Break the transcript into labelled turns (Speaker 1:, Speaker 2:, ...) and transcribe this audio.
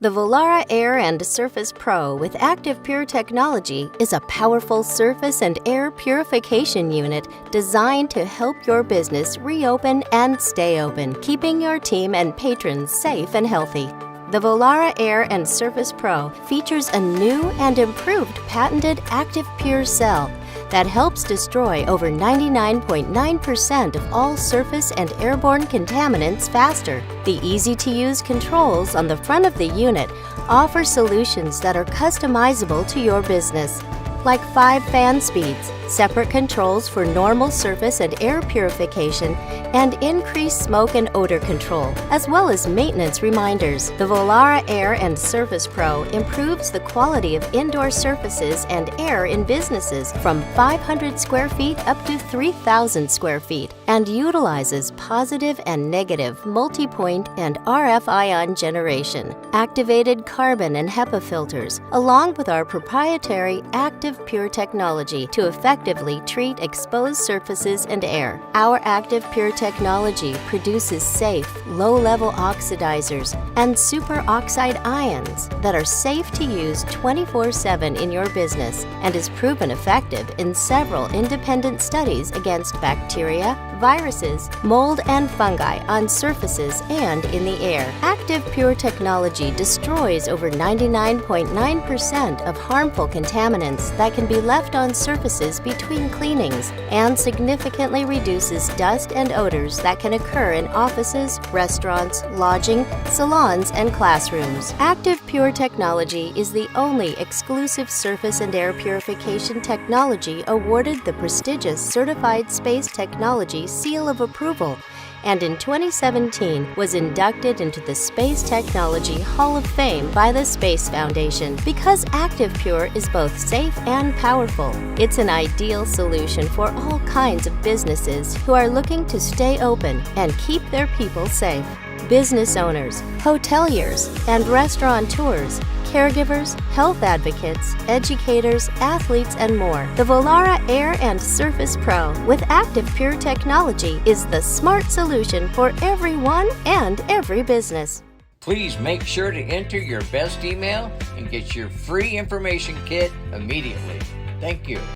Speaker 1: The Vollara Air and Surface Pro with ActivePure Technology is a powerful surface and air purification unit designed to help your business reopen and stay open, keeping your team and patrons safe and healthy. The Vollara Air and Surface Pro features a new and improved patented ActivePure cell that helps destroy over 99.9% of all surface and airborne contaminants faster. The easy-to-use controls on the front of the unit offer solutions that are customizable to your business, like 5 fan speeds, separate controls for normal surface and air purification, and increased smoke and odor control, as well as maintenance reminders. The Vollara Air and Surface Pro improves the quality of indoor surfaces and air in businesses from 500 square feet up to 3,000 square feet and utilizes positive and negative multi-point and RF ion generation, activated carbon and HEPA filters, along with our proprietary ActivePure technology to effectively treat exposed surfaces and air. Our ActivePure technology produces safe, low-level oxidizers and superoxide ions that are safe to use 24/7 in your business and is proven effective in several independent studies against bacteria, viruses, mold, and fungi on surfaces and in the air. ActivePure technology destroys over 99.9% of harmful contaminants that can be left on surfaces between cleanings and significantly reduces dust and odors that can occur in offices, restaurants, lodging, salons, and classrooms. ActivePure technology is the only exclusive surface and air purification technology awarded the prestigious Certified Space Technology Seal of Approval, and in 2017 was inducted into the Space Technology Hall of Fame by the Space Foundation. Because ActivePure is both safe and powerful, it's an ideal solution for all kinds of businesses who are looking to stay open and keep their people safe. Business owners, hoteliers, and restaurateurs, caregivers, health advocates, educators, athletes, and more. The Vollara Air and Surface Pro with ActivePure technology is the smart solution for everyone and every business.
Speaker 2: Please make sure to enter your best email and get your free information kit immediately. Thank you.